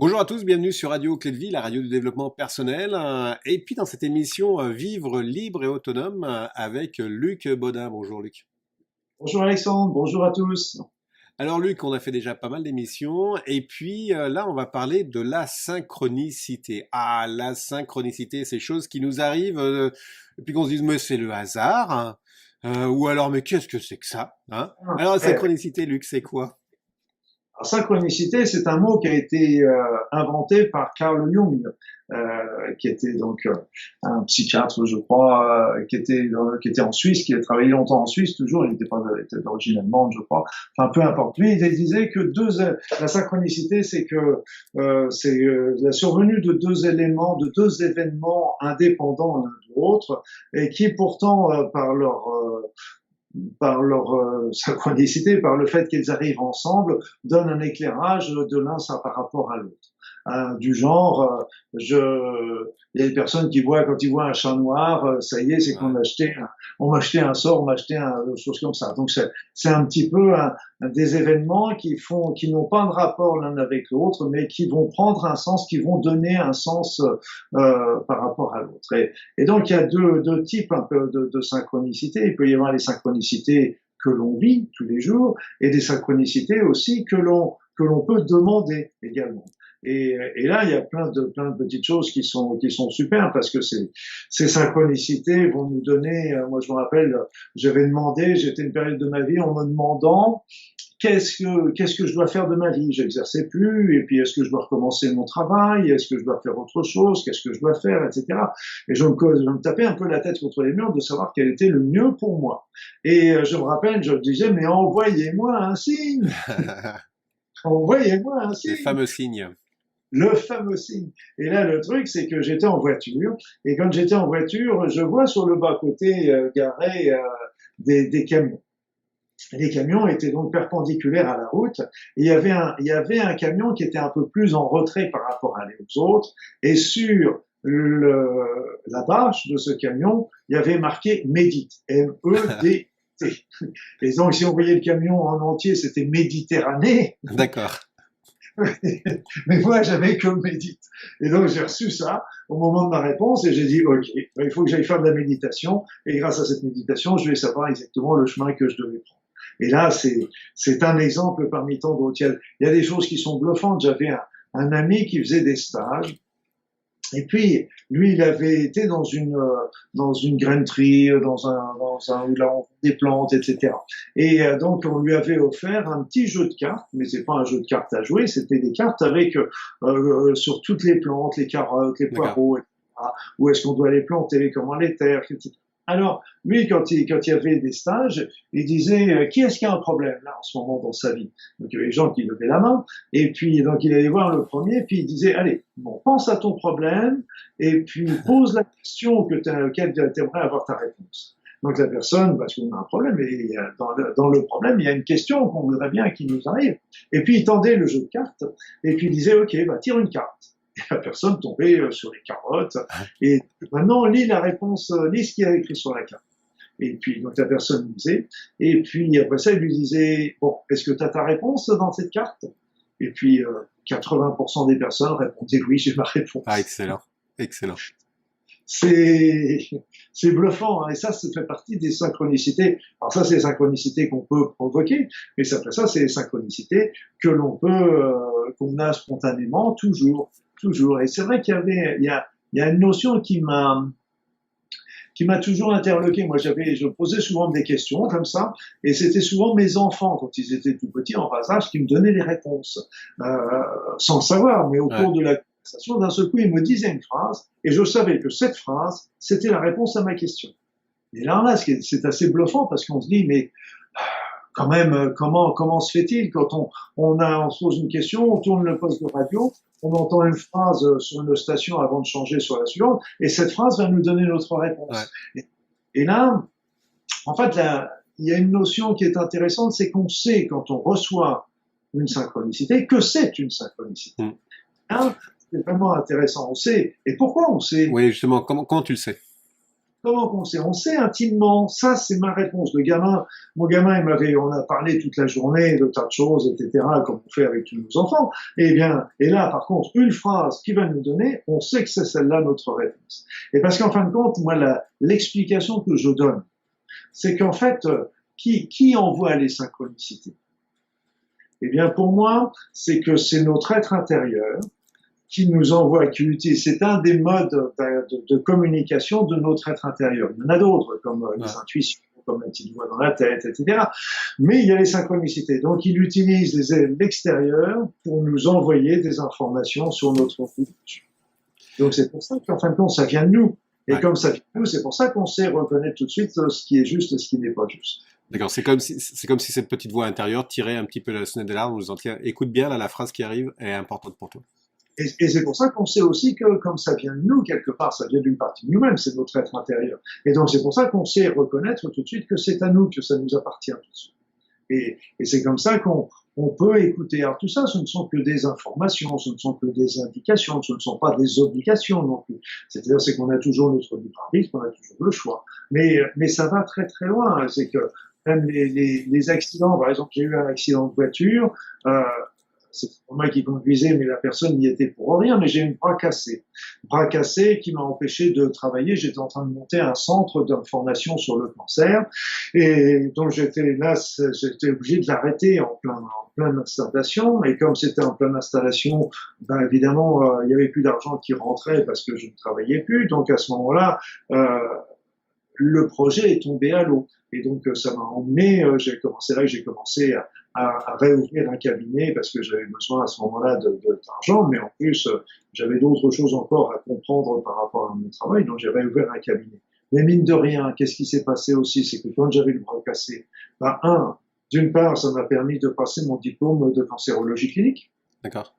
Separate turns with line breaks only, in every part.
Bonjour à tous, bienvenue sur Radio Clé de Vie, la radio du développement personnel. Et puis dans cette émission, Vivre libre et autonome avec Luc Baudin. Bonjour Luc.
Bonjour Alexandre, bonjour à tous.
Alors Luc, on a fait déjà pas mal d'émissions et puis là on va parler de la synchronicité. Ah, la synchronicité, ces choses qui nous arrivent et puis qu'on se dise mais c'est le hasard, hein. Ou alors mais qu'est-ce que c'est que ça, hein? Alors la
Ouais.
synchronicité, Luc, c'est quoi?
Alors, synchronicité, c'est un mot qui a été inventé par Carl Jung, qui était donc un psychiatre, je crois, qui était en Suisse, qui a travaillé longtemps en Suisse, toujours, il n'était pas il était d'origine allemande, je crois. Enfin, peu importe. Lui, il disait que la synchronicité, c'est la survenue de deux éléments, de deux événements indépendants l'un de l'autre, et qui pourtant, par leur synchronicité, par le fait qu'ils arrivent ensemble, donnent un éclairage de l'un par rapport à l'autre. Du genre, il y a des personnes qui voient, quand ils voient un chat noir, ça y est, c'est qu'on
Ouais.
a acheté on m'a acheté un sort, on m'a acheté une chose comme ça. Donc c'est un petit peu des événements qui n'ont pas de rapport l'un avec l'autre, mais qui vont prendre un sens, qui vont donner un sens par rapport à l'autre. Et donc il y a deux types un peu de synchronicité. Il peut y avoir les synchronicités que l'on vit tous les jours et des synchronicités aussi que l'on peut demander également. Et là, il y a plein de petites choses qui sont super parce que ces synchronicités vont nous donner. Moi, je me rappelle, j'étais une période de ma vie en me demandant qu'est-ce que je dois faire de ma vie. J'exerçais plus, et puis est-ce que je dois recommencer mon travail, est-ce que je dois faire autre chose, qu'est-ce que je dois faire, etc. Et je me tapais un peu la tête contre les murs de savoir quel était le mieux pour moi. Et je me rappelle, je me disais, mais envoyez-moi un signe, envoyez-moi un
Les
signe.
fameux signes.
Le fameux signe. Et là, le truc, c'est que j'étais en voiture, et quand j'étais en voiture, je vois sur le bas-côté garé des camions. Les camions étaient donc perpendiculaires à la route, et il y avait un camion qui était un peu plus en retrait par rapport aux autres, et sur la bâche de ce camion, il y avait marqué Médite, M-E-D-T. Et donc, si on voyait le camion en entier, c'était Méditerranée.
D'accord.
Mais moi, j'avais que médite. Et donc, j'ai reçu ça au moment de ma réponse et j'ai dit, OK, il faut que j'aille faire de la méditation. Et grâce à cette méditation, je vais savoir exactement le chemin que je devais prendre. Et là, c'est un exemple parmi tant d'autres. Il y a des choses qui sont bluffantes. J'avais un ami qui faisait des stages. Et puis, lui, il avait été dans une grainerie, où là, on vend des plantes, etc. Et donc, on lui avait offert un petit jeu de cartes, mais c'est pas un jeu de cartes à jouer, c'était des cartes avec, sur toutes les plantes, les carottes, les
D'accord.
poireaux, etc. Où est-ce qu'on doit les planter, comment les terre, etc. Alors, lui, quand il y avait des stages, il disait, qui est-ce qui a un problème, là, en ce moment, dans sa vie? Donc, il y avait des gens qui levaient la main, et puis, donc, il allait voir le premier, puis il disait, allez, bon, pense à ton problème, et puis pose la question auquel tu aimerais avoir ta réponse. Donc, la personne, parce qu'on a un problème, et dans le problème, il y a une question qu'on voudrait bien qu'il nous arrive. Et puis, il tendait le jeu de cartes, et puis il disait, OK, bah, tire une carte. Et la personne tombait sur les carottes, et maintenant, lis la réponse, lis ce qu'il y a écrit sur la carte. Et puis, donc, la personne lisait. Et puis, après ça, il lui disait, bon, est-ce que tu as ta réponse dans cette carte? Et puis, 80% des personnes répondaient oui, j'ai ma
Ah,
réponse.
excellent. Excellent.
C'est, c'est bluffant, hein. Et ça fait partie des synchronicités. Alors ça, c'est les synchronicités qu'on peut provoquer, mais après ça, c'est les synchronicités qu'on a spontanément, toujours, toujours. Et c'est vrai il y a une notion qui m'a toujours interloqué. Moi, je posais souvent des questions comme ça, et c'était souvent mes enfants, quand ils étaient tout petits, en bas âge, qui me donnaient les réponses, sans le savoir, mais au
Ouais.
cours de la conversation, d'un seul coup, ils me disaient une phrase, et je savais que cette phrase, c'était la réponse à ma question. Et là, c'est assez bluffant, parce qu'on se dit, mais quand même, comment se fait-il quand on se pose une question, on tourne le poste de radio, on entend une phrase sur une station avant de changer sur la suivante, et cette phrase va nous donner notre
Ouais.
réponse. Et là, en fait, il y a une notion qui est intéressante, c'est qu'on sait quand on reçoit une synchronicité que c'est une synchronicité.
Mm.
Hein, c'est vraiment intéressant. On sait. Et pourquoi on sait?
Oui, justement, comment tu le sais?
Comment qu'on sait? On sait intimement. Ça, c'est ma réponse. Mon gamin, on a parlé toute la journée de tas de choses, etc., comme on fait avec tous nos enfants. Eh bien, et là, par contre, une phrase qu'il va nous donner, on sait que c'est celle-là notre réponse. Et parce qu'en fin de compte, moi, l'explication que je donne, c'est qu'en fait, qui envoie les synchronicités? Eh bien, pour moi, c'est que c'est notre être intérieur qui nous envoie, qui utilise. C'est un des modes de communication de notre être intérieur. Il y en a d'autres, comme les intuitions, comme la petite voix dans la tête, etc. Mais il y a les synchronicités. Donc, il utilise l'extérieur pour nous envoyer des informations sur notre route. Donc, c'est pour ça qu'en fin de compte, ça vient de nous. Et comme ça vient de nous, c'est pour ça qu'on sait reconnaître tout de suite ce qui est juste et ce qui n'est pas juste.
D'accord, c'est comme si cette petite voix intérieure tirait un petit peu la sonnette d'alarme en nous disant, tiens, écoute bien, là, la phrase qui arrive est importante pour toi.
Et c'est pour ça qu'on sait aussi que comme ça vient de nous, quelque part, ça vient d'une partie de nous-mêmes, c'est notre être intérieur. Et donc c'est pour ça qu'on sait reconnaître tout de suite que c'est à nous, que ça nous appartient tout de suite. Et c'est comme ça qu'on peut écouter. Alors tout ça, ce ne sont que des informations, ce ne sont que des indications, ce ne sont pas des obligations non plus. C'est-à-dire c'est qu'on a toujours notre libre arbitre, qu'on a toujours le choix. Mais ça va très très loin. C'est que même les accidents, par exemple, j'ai eu un accident de voiture, c'est pas moi qui conduisais, mais la personne n'y était pour rien, mais j'ai eu une bras cassé. Bras cassé qui m'a empêché de travailler. J'étais en train de monter un centre d'information sur le cancer. Et donc j'étais obligé de l'arrêter en pleine installation. Et comme c'était en pleine installation, ben évidemment, il y avait plus d'argent qui rentrait parce que je ne travaillais plus. Donc à ce moment-là, le projet est tombé à l'eau. Et donc ça m'a emmené, j'ai commencé à réouvrir un cabinet parce que j'avais besoin à ce moment-là d'argent, mais en plus j'avais d'autres choses encore à comprendre par rapport à mon travail, donc j'ai réouvert un cabinet. Mais mine de rien, qu'est-ce qui s'est passé aussi, c'est que quand j'avais le bras cassé, d'une part, ça m'a permis de passer mon diplôme de cancérologie clinique.
D'accord.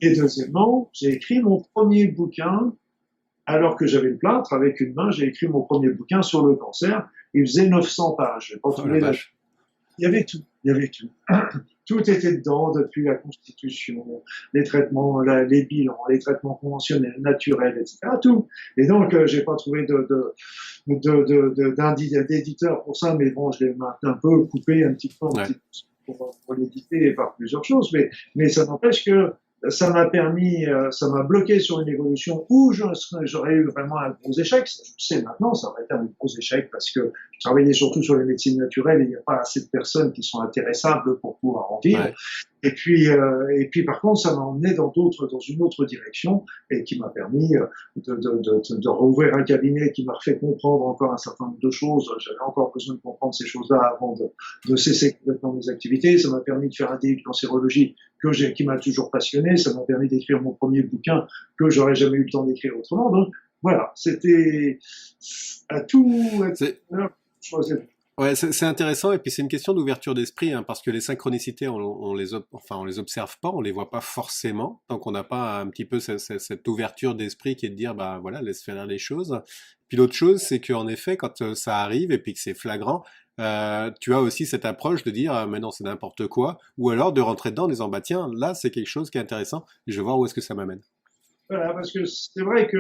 Et deuxièmement, j'ai écrit mon premier bouquin. Alors que j'avais le plâtre, avec une main, j'ai écrit mon premier bouquin sur le cancer. Il faisait 900 pages. Il y avait tout. Tout était dedans, depuis la constitution, les traitements, les bilans, les traitements conventionnels, naturels, etc. Tout. Et donc, j'ai pas trouvé d'éditeur pour ça, mais bon, je l'ai un peu coupé un petit peu pour l'éditer par plusieurs choses. Mais ça n'empêche que ça m'a permis, ça m'a bloqué sur une évolution où j'aurais eu vraiment un gros échec. Je sais maintenant, ça aurait été un gros échec parce que je travaillais surtout sur les médecines naturelles et il n'y a pas assez de personnes qui sont intéressables pour pouvoir en vivre. Ouais. Et puis par contre, ça m'a emmené dans une autre direction et qui m'a permis de rouvrir un cabinet qui m'a fait comprendre encore un certain nombre de choses. J'avais encore besoin de comprendre ces choses-là avant de cesser complètement mes activités. Ça m'a permis de faire un DU de cancérologie qui m'a toujours passionné. Ça m'a permis d'écrire mon premier bouquin que j'aurais jamais eu le temps d'écrire autrement. Donc voilà, c'était à tout.
Ouais, c'est intéressant et puis c'est une question d'ouverture d'esprit hein, parce que les synchronicités on les observe pas, on les voit pas forcément tant qu'on n'a pas un petit peu cette ouverture d'esprit qui est de dire bah voilà laisse faire les choses. Puis l'autre chose c'est qu'en effet quand ça arrive et puis que c'est flagrant, tu as aussi cette approche de dire mais non c'est n'importe quoi ou alors de rentrer dedans en disant bah tiens là c'est quelque chose qui est intéressant et je vais voir où est-ce que ça m'amène.
Voilà, parce que c'est vrai que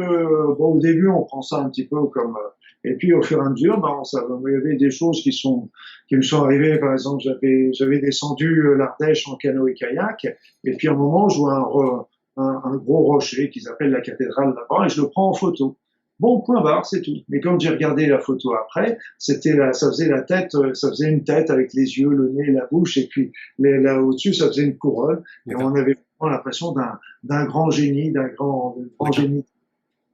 bon, au début on prend ça un petit peu comme et puis au fur et à mesure, il y avait des choses qui me sont arrivées. Par exemple, j'avais descendu l'Ardèche en canot et kayak, et puis à un moment, je vois un gros rocher qu'ils appellent la cathédrale là-bas, et je le prends en photo. Bon, point barre, c'est tout. Mais quand j'ai regardé la photo après, ça faisait une tête avec les yeux, le nez, la bouche, et puis là au-dessus, ça faisait une couronne, et on avait vraiment l'impression d'un grand génie, d'un grand génie.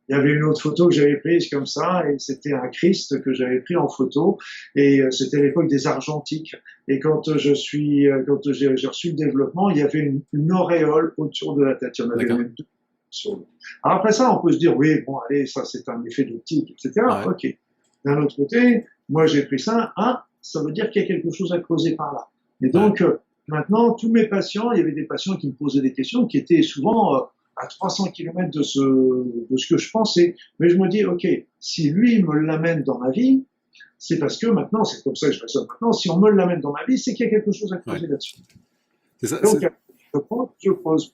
Il y avait une autre photo que j'avais prise comme ça, et c'était un Christ que j'avais pris en photo, et c'était l'époque des argentiques. Et quand j'ai reçu le développement, il y avait une auréole autour de la tête. Il y en avait même deux sur le. Alors après ça, on peut se dire, oui, bon, allez, ça c'est un effet d'optique, etc. Ouais. Ok. D'un autre côté, moi j'ai pris ça, ça veut dire qu'il y a quelque chose à creuser par là. Et donc, maintenant, tous mes patients, il y avait des patients qui me posaient des questions qui étaient souvent à 300 km de ce que je pensais. Mais je me dis, ok, si lui me l'amène dans ma vie, c'est parce que maintenant, c'est comme ça que je raisonne maintenant, si on me l'amène dans ma vie, c'est qu'il y a quelque chose à creuser là-dessus.
C'est ça,
donc, je creuse.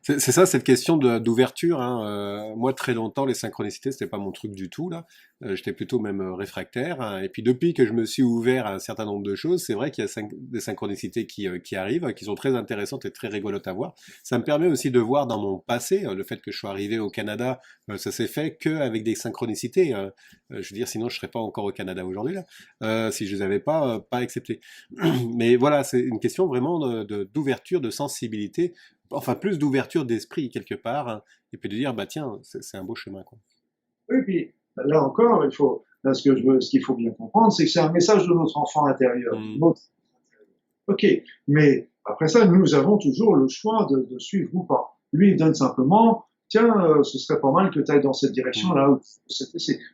C'est ça, cette question d'ouverture, hein. Moi, très longtemps, les synchronicités, c'était pas mon truc du tout, là. J'étais plutôt même réfractaire, hein. Et puis depuis que je me suis ouvert à un certain nombre de choses, c'est vrai qu'il y a des synchronicités qui arrivent, qui sont très intéressantes et très rigolotes à voir. Ça me permet aussi de voir dans mon passé, le fait que je sois arrivé au Canada, ça s'est fait qu'avec des synchronicités. Je veux dire, sinon je serais pas encore au Canada aujourd'hui, là, si je les avais pas acceptées. Mais voilà, c'est une question vraiment d'ouverture, de sensibilité, enfin plus d'ouverture d'esprit quelque part, hein, et puis de dire bah tiens c'est un beau chemin quoi.
Oui, puis là encore, là, ce qu'il faut bien comprendre, c'est que c'est un message de notre enfant intérieur.
Hmm.
Ok, mais après ça, nous avons toujours le choix de suivre ou pas. Lui, il donne simplement, tiens, ce serait pas mal que tu ailles dans cette
Hmm.
direction-là.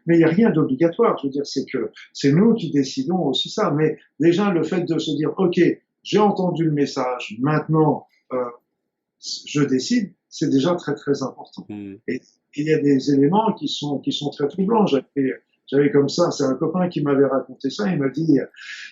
Mais il n'y a rien d'obligatoire. Je veux dire, c'est que c'est nous qui décidons aussi ça. Mais déjà, le fait de se dire, ok, j'ai entendu le message, maintenant, je décide, c'est déjà très très important.
Hmm.
Et il y a des éléments qui sont très troublants. J'avais comme ça, c'est un copain qui m'avait raconté ça. Il m'a dit,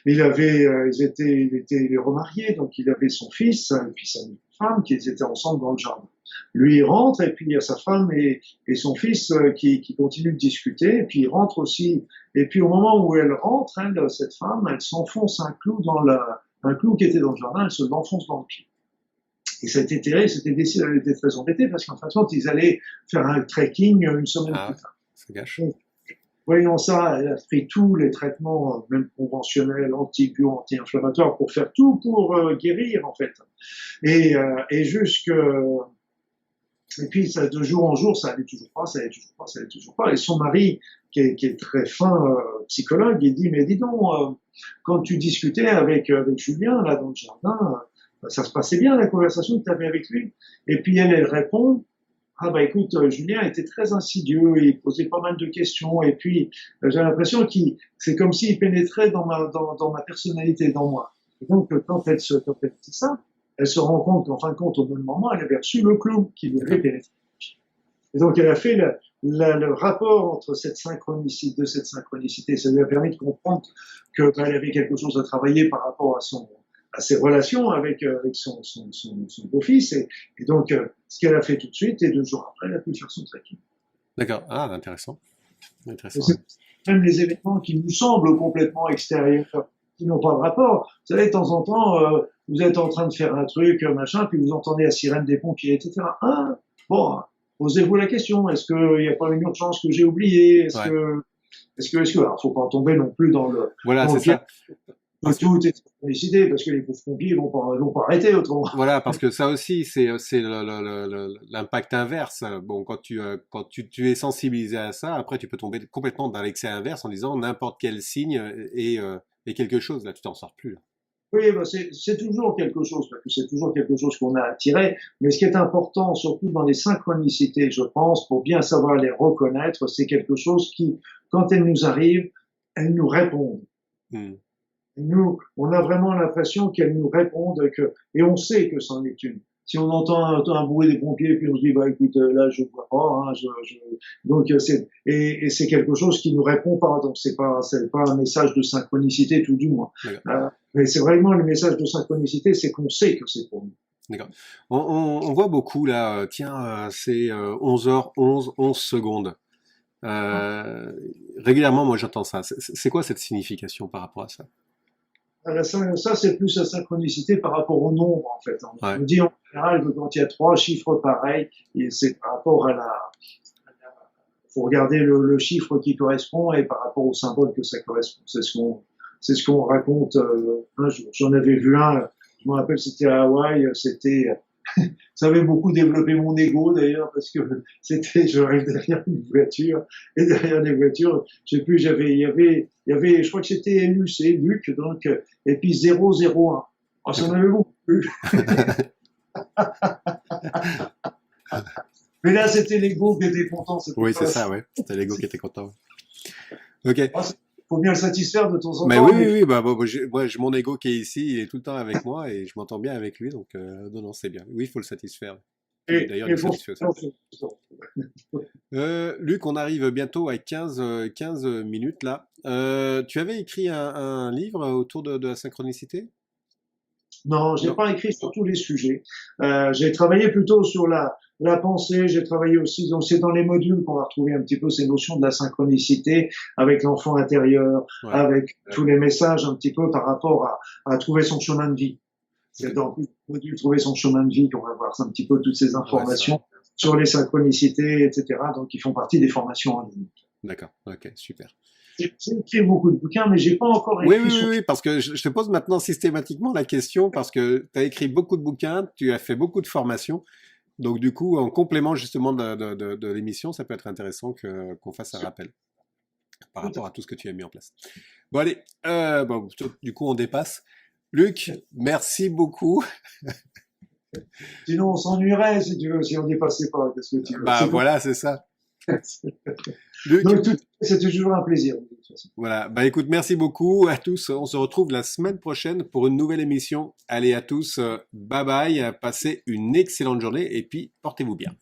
il était remarié, donc il avait son fils et puis sa femme qui étaient ensemble dans le jardin. Lui il rentre et puis il y a sa femme et son fils qui continuent de discuter et puis il rentre aussi. Et puis au moment où elle rentre, elle, cette femme, elle s'enfonce un clou un clou qui était dans le jardin, elle se l'enfonce dans le pied. Et ça a été terrible, elle était très embêtée parce qu'en fin de compte, ils allaient faire un trekking une semaine
Ah
plus
ouais,
tard.
ça gâche.
Donc, voyant ça, elle a pris tous les traitements, même conventionnels, anti-inflammatoires, pour faire tout pour guérir, en fait. Et jusque, et puis, ça, de jour en jour, ça allait toujours pas, ça allait toujours pas, ça allait toujours pas. Et son mari, qui est très fin psychologue, il dit, mais dis donc, quand tu discutais avec Julien, là, dans le jardin, ça se passait bien, la conversation que tu avais avec lui. Et puis, elle répond, ah bah écoute, Julien était très insidieux, il posait pas mal de questions, et puis j'ai l'impression qu'il, c'est comme s'il pénétrait dans ma personnalité, dans moi. Et donc quand elle dit ça, elle se rend compte qu'en fin de compte, au même moment, elle avait reçu le clou qui lui avait
D'accord.
pénétré. Et donc elle a fait le rapport entre cette synchronicité, ça lui a permis de comprendre que bah, elle avait quelque chose à travailler par rapport à ses relations avec son beau-fils. Et donc, ce qu'elle a fait tout de suite, et 2 jours après, elle a pu faire son trekking.
D'accord. Ah intéressant.
Et
Intéressant.
c'est même les événements qui nous semblent complètement extérieurs, qui n'ont pas de rapport. Vous savez, de temps en temps, vous êtes en train de faire un truc, machin, puis vous entendez la sirène des pompiers, etc. Ah, bon, posez-vous la question, est-ce qu'il n'y a pas une urgence que j'ai oubliée?
Ouais.
Alors, faut pas tomber non plus
Voilà,
dans
c'est
le piège
ça.
de
Parce que
tout est félicité, parce que les pauvres pompiers vont pas arrêter autrement.
voilà, parce que ça aussi, c'est l'impact inverse. Bon, quand tu es sensibilisé à ça, après tu peux tomber complètement dans l'excès inverse en disant n'importe quel signe est quelque chose. Là, tu t'en sors plus. Là.
Oui, ben c'est toujours quelque chose, parce que c'est toujours quelque chose qu'on a attiré. Mais ce qui est important, surtout dans les synchronicités, je pense, pour bien savoir les reconnaître, c'est quelque chose qui, quand elles nous arrivent, elles nous répondent.
Hmm.
Nous, on a vraiment l'impression qu'elles nous répondent et on sait que c'en est une. Si on entend un bruit des pompiers, puis on se dit, bah écoute, là je vois pas, hein, donc et c'est quelque chose qui nous répond pas, donc c'est pas un message de synchronicité tout du moins.
D'accord.
Mais c'est vraiment le message de synchronicité, c'est qu'on sait que c'est pour nous.
D'accord. On voit beaucoup là, tiens, c'est 11h11, 11 secondes. Euh, régulièrement, moi j'entends ça. C'est quoi cette signification par rapport à ça?
Ça, c'est plus la synchronicité par rapport au nombre, en fait. On
Ouais.
dit en général que quand il y a 3 chiffres pareils, et c'est par rapport faut regarder le chiffre qui correspond et par rapport au symbole que ça correspond. C'est ce qu'on raconte un jour. J'en avais vu un, je me rappelle, c'était à Hawaï, ça avait beaucoup développé mon ego d'ailleurs parce que j'arrive derrière une voiture et derrière les voitures, je sais plus, il y avait, je crois que c'était LUC, Luc, donc, et puis 001. Oh, ça en
D'accord.
avait beaucoup plus. Mais là, c'était l'ego qui était content, c'était
Oui, c'est
pas,
ça, ouais. C'était l'ego qui était content. Ok.
oh, faut bien le satisfaire de temps en
Mais oui,
temps,
oui,
mais
oui, bah, bon, j'ai mon ego qui est ici, il est tout le temps avec moi et je m'entends bien avec lui, donc non, non, c'est bien. Oui, il faut le satisfaire. Puis d'ailleurs, il
et
nous
pour
satisfait aussi. Luc, on arrive bientôt à 15 minutes là. Tu avais écrit un livre autour de la synchronicité?
Non, j'ai
Non?
pas écrit sur tous les sujets. J'ai travaillé plutôt sur la pensée. J'ai travaillé aussi, donc c'est dans les modules qu'on va retrouver un petit peu ces notions de la synchronicité avec l'enfant intérieur,
Ouais.
avec tous les messages un petit peu par rapport à trouver son chemin de vie. C'est
Ok.
dans le module trouver son chemin de vie qu'on va voir un petit peu toutes ces
Ouais, ça.
informations sur les synchronicités, etc. Donc, qui font partie des formations en ligne.
D'accord. Ok, super.
J'ai écrit beaucoup de bouquins, mais j'ai pas encore
Oui, oui,
écrit
oui,
sur.
oui, parce que je te pose maintenant systématiquement la question parce que tu as écrit beaucoup de bouquins, tu as fait beaucoup de formations. Donc, du coup, en complément justement de l'émission, ça peut être intéressant qu'on fasse un rappel par rapport à tout ce que tu as mis en place. Bon, allez, bon, du coup, on dépasse. Luc, merci beaucoup.
Sinon, on s'ennuierait si tu veux, si on dépassait pas. Qu'est-ce que tu veux?
Bah
C'est pour.
voilà, c'est ça. Luc,
Donc, c'est toujours un plaisir. De toute façon.
voilà. Bah écoute, merci beaucoup à tous. On se retrouve la semaine prochaine pour une nouvelle émission. Allez à tous, bye bye, passez une excellente journée et puis portez-vous bien.